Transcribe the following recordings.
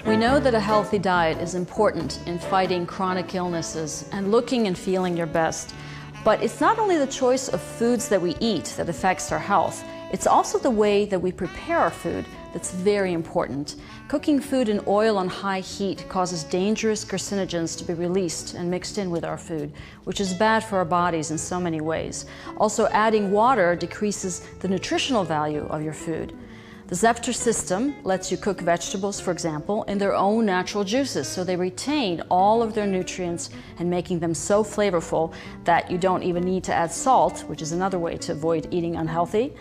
We know that a healthy diet is important in fighting chronic illnesses and looking and feeling your best. But it's not only the choice of foods that we eat that affects our health, it's also the way that we prepare our food that's very important. Cooking food in oil on high heat causes dangerous carcinogens to be released and mixed in with our food, which is bad for our bodies in so many ways. Also, adding water decreases the nutritional value of your food. The Zepter system lets you cook vegetables, for example, in their own natural juices, so they retain all of their nutrients and making them so flavorful that you don't even need to add salt, which is another way to avoid eating unhealthy.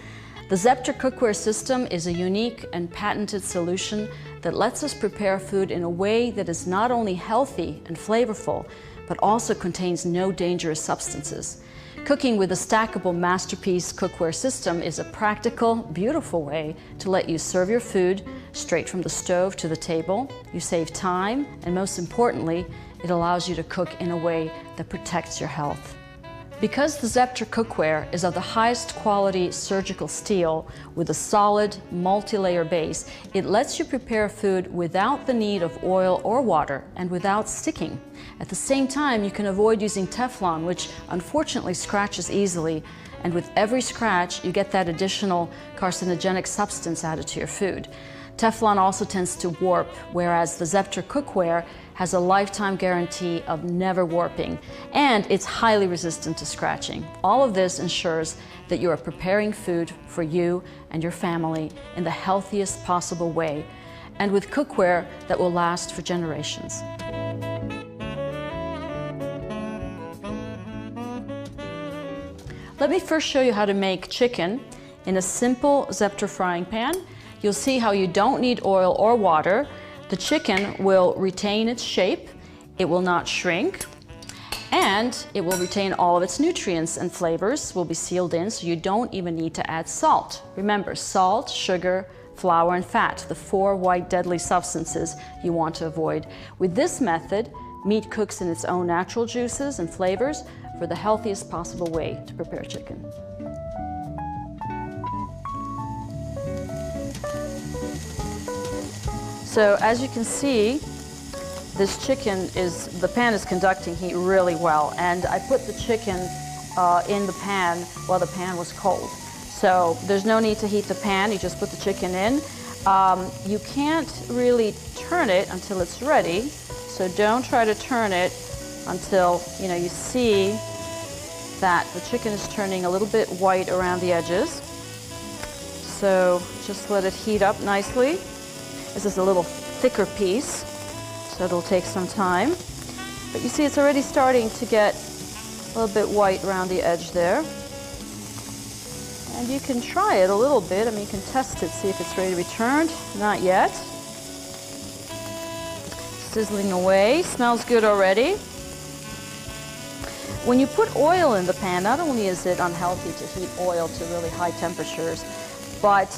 The Zepter cookware system is a unique and patented solution that lets us prepare food in a way that is not only healthy and flavorful, but also contains no dangerous substances. Cooking with a stackable masterpiece cookware system is a practical, beautiful way to let you serve your food straight from the stove to the table. You save time, and most importantly, it allows you to cook in a way that protects your health. Because the Zepter cookware is of the highest quality surgical steel with a solid multi-layer base, it lets you prepare food without the need of oil or water and without sticking. At the same time, you can avoid using Teflon, which unfortunately scratches easily, and with every scratch, you get that additional carcinogenic substance added to your food. Teflon also tends to warp, whereas the Zepter cookware has a lifetime guarantee of never warping, and it's highly resistant to scratching. All of this ensures that you are preparing food for you and your family in the healthiest possible way, and with cookware that will last for generations. Let me first show you how to make chicken in a simple Zepter frying pan. You'll see how you don't need oil or water. The chicken will retain its shape, it will not shrink, and it will retain all of its nutrients and flavors will be sealed in, so you don't even need to add salt. Remember, salt, sugar, flour, and fat, the 4 white deadly substances you want to avoid. With this method, meat cooks in its own natural juices and flavors for the healthiest possible way to prepare chicken. So as you can see, this chicken the pan is conducting heat really well, and I put the chicken in the pan while the pan was cold. So there's no need to heat the pan, you just put the chicken in. You can't really turn it until it's ready, so don't try to turn it until you see that the chicken is turning a little bit white around the edges. So just let it heat up nicely. This is a little thicker piece, so it'll take some time. But you see it's already starting to get a little bit white around the edge there. And you can try it a little bit. I mean, you can test it, see if it's ready to be turned. Not yet. Sizzling away, smells good already. When you put oil in the pan, not only is it unhealthy to heat oil to really high temperatures, but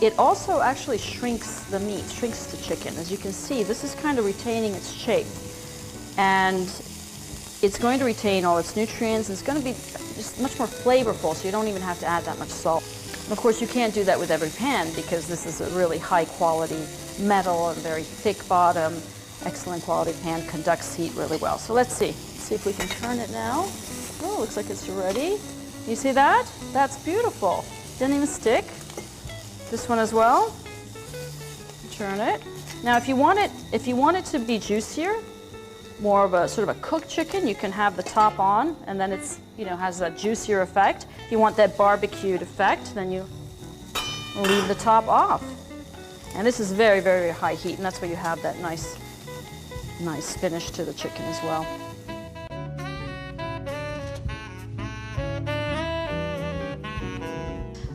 it also actually shrinks the meat, shrinks the chicken. As you can see, this is kind of retaining its shape. And it's going to retain all its nutrients. It's going to be just much more flavorful, so you don't even have to add that much salt. And of course, you can't do that with every pan because this is a really high quality metal and very thick bottom, excellent quality pan, conducts heat really well. So let's see if we can turn it now. Oh, looks like it's ready. You see that? That's beautiful. Didn't even stick. This one as well. Turn it. Now, if you want it to be juicier, more of a sort of a cooked chicken, you can have the top on, and then it's has a juicier effect. If you want that barbecued effect, then you leave the top off. And this is very, very high heat, and that's where you have that nice finish to the chicken as well.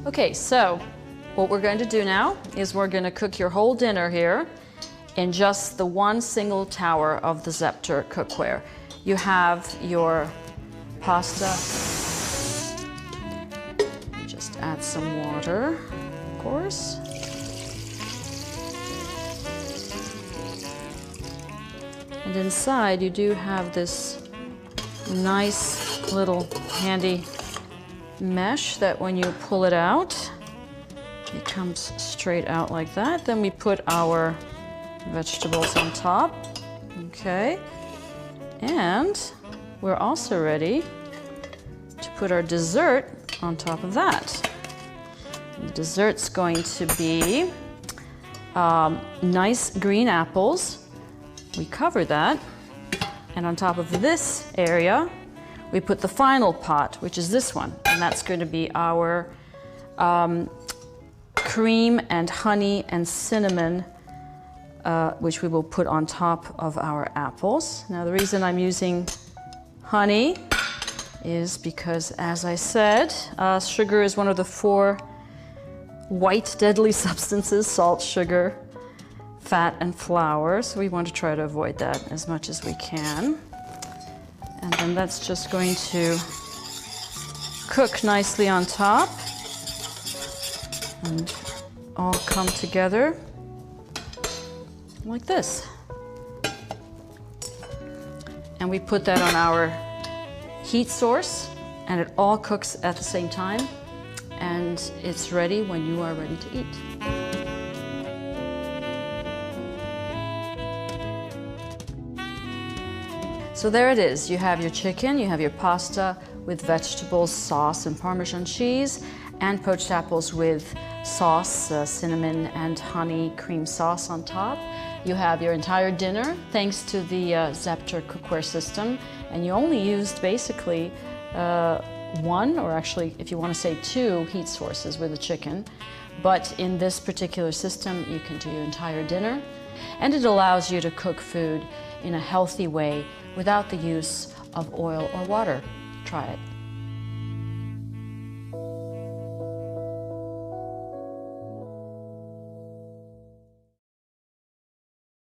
Okay, so what we're going to do now is we're going to cook your whole dinner here in just the one single tower of the Zepter cookware. You have your pasta. Just add some water, of course. And inside you do have this nice little handy mesh that when you pull it out, it comes straight out like that. Then we put our vegetables on top. Okay. And we're also ready to put our dessert on top of that. The dessert's going to be nice green apples. We cover that, and on top of this area, we put the final pot, which is this one, and that's going to be our cream and honey and cinnamon, which we will put on top of our apples. Now, the reason I'm using honey is because, as I said, sugar is one of the 4 white deadly substances: salt, sugar, fat, and flour. So we want to try to avoid that as much as we can. And then that's just going to cook nicely on top and all come together like this. And we put that on our heat source, and it all cooks at the same time, and it's ready when you are ready to eat. So there it is. You have your chicken, you have your pasta with vegetables, sauce, and Parmesan cheese, and poached apples with sauce, cinnamon and honey cream sauce on top. You have your entire dinner thanks to the Zepter cookware system, and you only used basically 1, or actually if you want to say 2 heat sources with the chicken. But in this particular system, you can do your entire dinner, and it allows you to cook food in a healthy way without the use of oil or water. Try it.